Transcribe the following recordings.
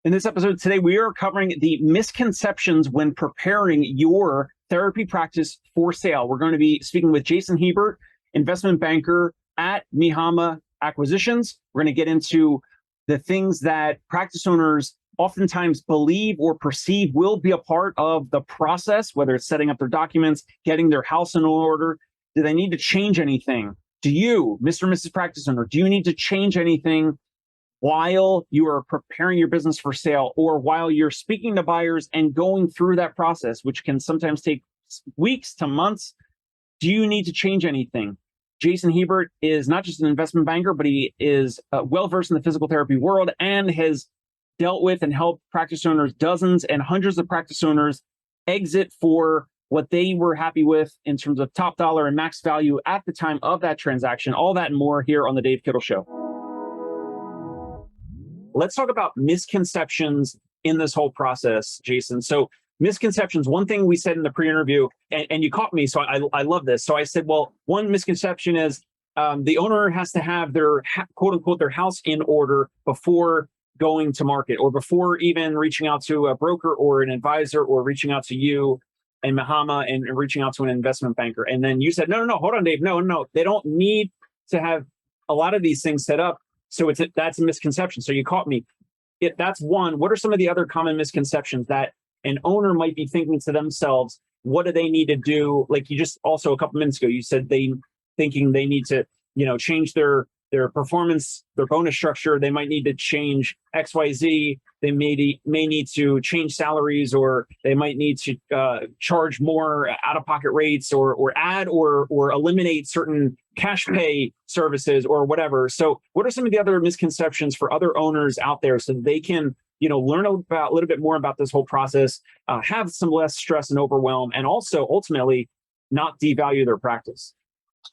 In this episode today, we are covering the misconceptions when preparing your therapy practice for sale. We're going to be speaking with Jason Hiebert, investment banker at Mihama Acquisitions. We're going to get into the things that practice owners oftentimes believe or perceive will be a part of the process, whether it's setting up their documents, getting their house in order. Do they need to change anything? Do you, Mr. and Mrs. Practice Owner, do you need to change anything while you are preparing your business for sale, or while you're speaking to buyers and going through that process, which can sometimes take weeks to months? Do you need to change anything? Jason Hiebert is not just an investment banker, but he is well-versed in the physical therapy world and has dealt with and helped practice owners, dozens and hundreds of practice owners, exit for what they were happy with in terms of top dollar and max value at the time of that transaction. All that and more here on the Dave Kittle Show. Let's talk about misconceptions in this whole process, Jason. So misconceptions, one thing we said in the pre-interview, and you caught me, so I love this. So I said, well, one misconception is the owner has to have their, quote unquote, their house in order before going to market, or before even reaching out to a broker or an advisor, or reaching out to you and Mihama and reaching out to an investment banker. And then you said, no, hold on, Dave. No, they don't need to have a lot of these things set up. So that's a misconception. So you caught me. That's one. What are some of the other common misconceptions that an owner might be thinking to themselves? What do they need to do? Like you just also a couple minutes ago, you said thinking they need to, change their performance, their bonus structure. They might need to change XYZ. They may need to change salaries, or they might need to charge more out-of-pocket rates, or add or eliminate certain cash pay services or whatever. So what are some of the other misconceptions for other owners out there so they can, learn about a little bit more about this whole process, have some less stress and overwhelm, and also ultimately not devalue their practice?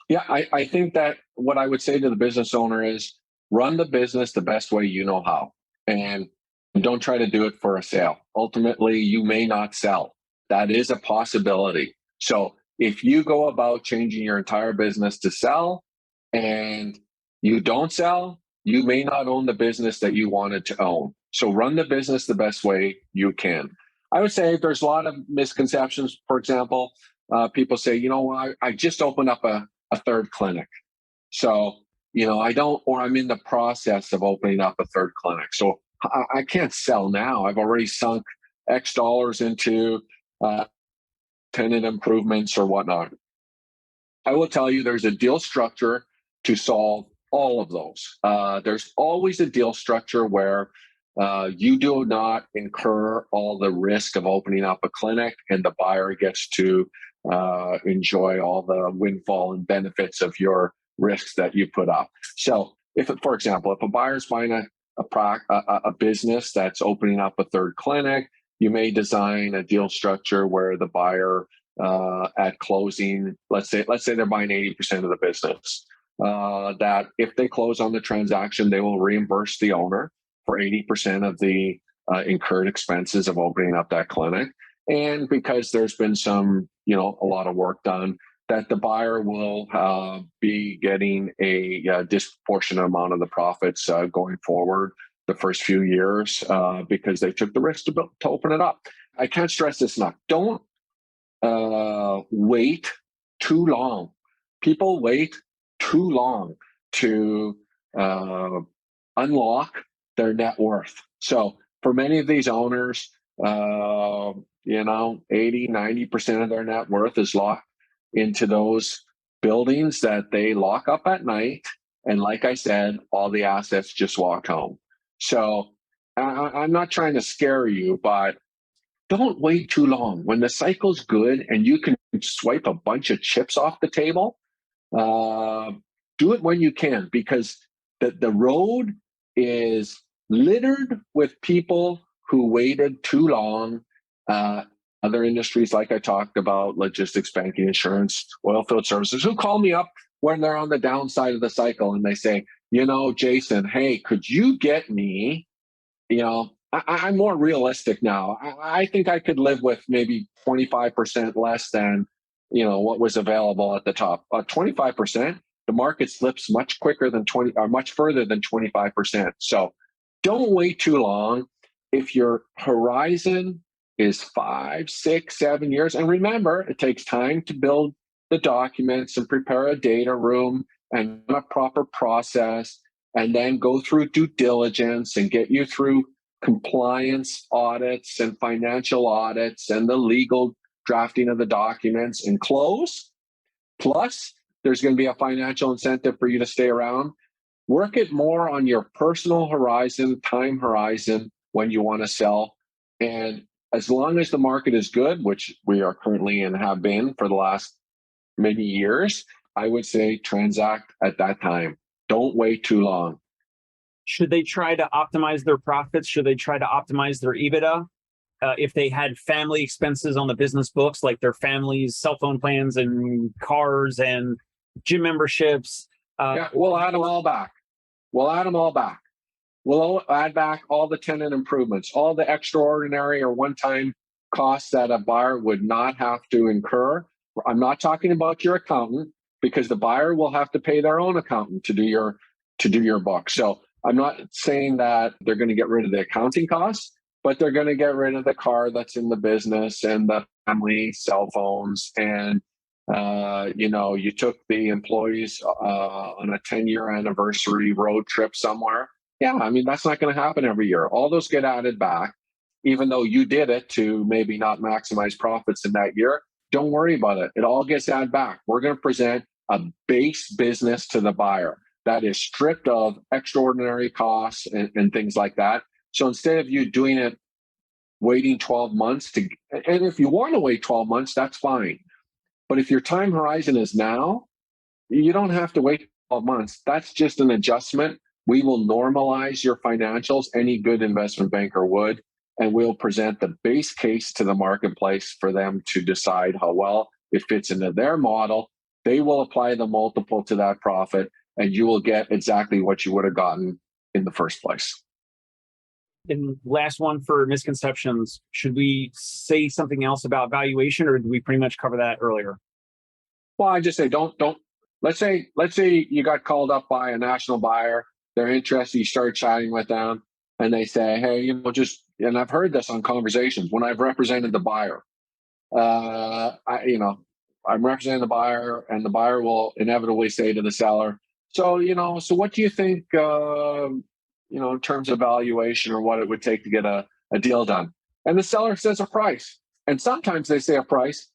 Yeah, I think that what I would say to the business owner is run the business the best way you know how, and don't try to do it for a sale. Ultimately, you may not sell. That is a possibility. So if you go about changing your entire business to sell and you don't sell, you may not own the business that you wanted to own. So run the business the best way you can. I would say there's a lot of misconceptions. For example, people say, I just opened up a third clinic. So, I'm in the process of opening up a third clinic. So I can't sell now. I've already sunk X dollars into tenant improvements or whatnot. I will tell you there's a deal structure to solve all of those. There's always a deal structure where you do not incur all the risk of opening up a clinic, and the buyer gets to enjoy all the windfall and benefits of your risks that you put up. So for example, if a buyer's buying a business that's opening up a third clinic, you may design a deal structure where the buyer at closing, let's say they're buying 80% of the business, that if they close on the transaction, they will reimburse the owner for 80% of the incurred expenses of opening up that clinic. And because there's been a lot of work done, that the buyer will be getting a disproportionate amount of the profits going forward the first few years because they took the risk to open it up. I can't stress this enough. Don't wait too long. People wait too long to unlock their net worth. So for many of these owners, 80-90% of their net worth is locked into those buildings that they lock up at night. And like I said, all the assets just walk home. So I'm not trying to scare you, but don't wait too long. When the cycle's good and you can swipe a bunch of chips off the table, do it when you can, because the road is littered with people who waited too long. Other industries, like I talked about, logistics, banking, insurance, oil field services, who call me up when they're on the downside of the cycle and they say, Jason, hey, could you get me, I'm more realistic now. I think I could live with maybe 25% less than, what was available at the top. 25%, the market slips much quicker than much further than 25%. So don't wait too long. If your horizon is 5, 6, 7 years, and remember, it takes time to build the documents and prepare a data room and a proper process, and then go through due diligence and get you through compliance audits and financial audits and the legal drafting of the documents and close. Plus, there's going to be a financial incentive for you to stay around. Work it more on your personal horizon, time horizon when you want to sell. And as long as the market is good, which we are currently and have been for the last many years, I would say transact at that time. Don't wait too long. Should they try to optimize their profits? Should they try to optimize their EBITDA? If they had family expenses on the business books, like their family's cell phone plans and cars and gym memberships. Yeah, we'll add them all back. We'll add them all back. We'll add back all the tenant improvements, all the extraordinary or one-time costs that a buyer would not have to incur. I'm not talking about your accountant, because the buyer will have to pay their own accountant to do your book. So I'm not saying that they're going to get rid of the accounting costs, but they're going to get rid of the car that's in the business and the family cell phones. And, you took the employees on a 10-year anniversary road trip somewhere. Yeah, I mean, that's not going to happen every year. All those get added back, even though you did it to maybe not maximize profits in that year. Don't worry about it. It all gets added back. We're going to present a base business to the buyer that is stripped of extraordinary costs and things like that. So instead of you doing it, waiting 12 months and if you want to wait 12 months, that's fine. But if your time horizon is now, you don't have to wait 12 months. That's just an adjustment. We will normalize your financials, any good investment banker would, and we'll present the base case to the marketplace for them to decide how well it fits into their model. They will apply the multiple to that profit, and you will get exactly what you would have gotten in the first place. And last one for misconceptions. Should we say something else about valuation, or did we pretty much cover that earlier? Well, I just say don't. Let's say you got called up by a national buyer. They're interested. You start chatting with them, and they say, "Hey, and I've heard this on conversations when I've represented the buyer. I'm representing the buyer, and the buyer will inevitably say to the seller, so what do you think? In terms of valuation or what it would take to get a deal done." And the seller says a price, and sometimes they say a price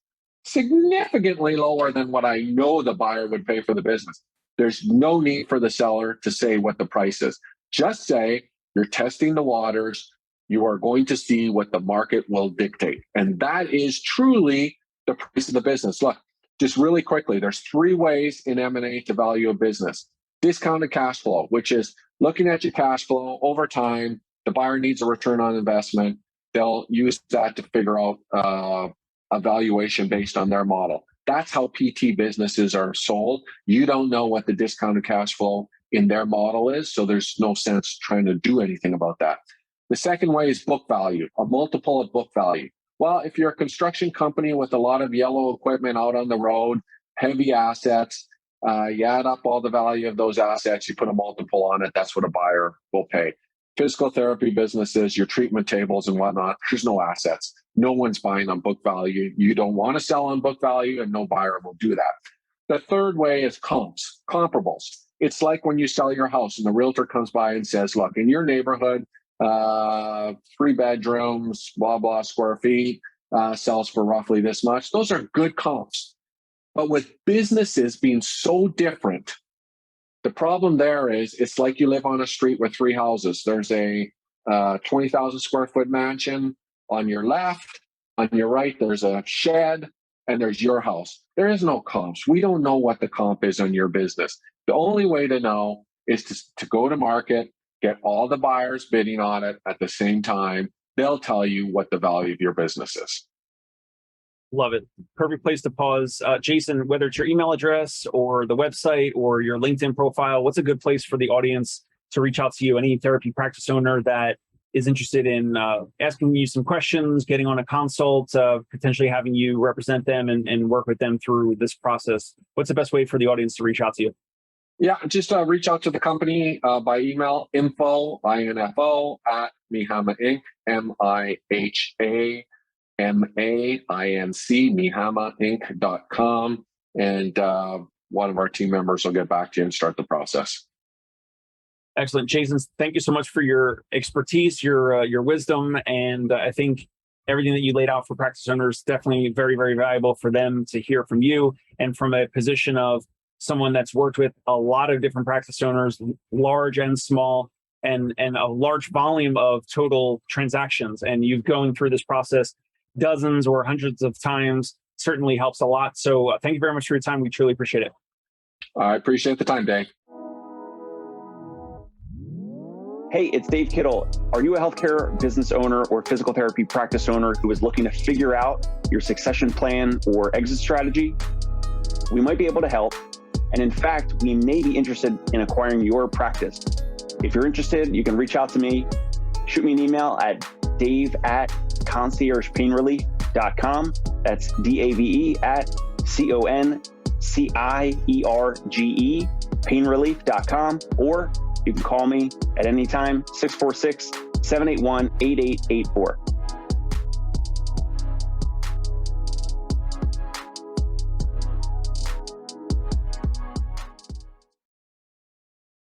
significantly lower than what I know the buyer would pay for the business. There's no need for the seller to say what the price is. Just say you're testing the waters. You are going to see what the market will dictate. And that is truly the price of the business. Look, just really quickly, there's 3 ways in M&A to value a business. Discounted cash flow, which is looking at your cash flow over time. The buyer needs a return on investment. They'll use that to figure out a valuation based on their model. That's how PT businesses are sold. You don't know what the discounted cash flow in their model is, so there's no sense trying to do anything about that. The second way is book value, a multiple of book value. Well, if you're a construction company with a lot of yellow equipment out on the road, heavy assets, you add up all the value of those assets, you put a multiple on it, that's what a buyer will pay. Physical therapy businesses, your treatment tables and whatnot, there's no assets. No one's buying on book value. You don't want to sell on book value, and no buyer will do that. The third way is comps, comparables. It's like when you sell your house and the realtor comes by and says, look, in your neighborhood, 3 bedrooms, blah, blah, square feet, sells for roughly this much. Those are good comps. But with businesses being so different, the problem there is it's like you live on a street with 3 houses. There's a 20,000 square foot mansion on your left. On your right, there's a shed, and there's your house. There is no comps. We don't know what the comp is on your business. The only way to know is to go to market, get all the buyers bidding on it at the same time. They'll tell you what the value of your business is. Love it. Perfect place to pause. Jason, whether it's your email address or the website or your LinkedIn profile, what's a good place for the audience to reach out to you? Any therapy practice owner that is interested in asking you some questions, getting on a consult, potentially having you represent them and work with them through this process. What's the best way for the audience to reach out to you? Yeah, just reach out to the company by email, info at Mihama Inc. MIHAMAINC, MihamaInc.com. And one of our team members will get back to you and start the process. Excellent. Jason, thank you so much for your expertise, your wisdom. And I think everything that you laid out for practice owners, definitely very, very valuable for them to hear from you, and from a position of someone that's worked with a lot of different practice owners, large and small, and a large volume of total transactions. And you've going through this process dozens or hundreds of times certainly helps a lot. So thank you very much for your time. We truly appreciate it. I appreciate the time, Dave. Hey, it's Dave Kittle. Are you a healthcare business owner or physical therapy practice owner who is looking to figure out your succession plan or exit strategy? We might be able to help. And in fact, we may be interested in acquiring your practice. If you're interested, you can reach out to me. Shoot me an email at dave@conciergepainrelief.com. That's DAVE@CONCIERGE, painrelief.com. Or you can call me at any time, 646-781-8884.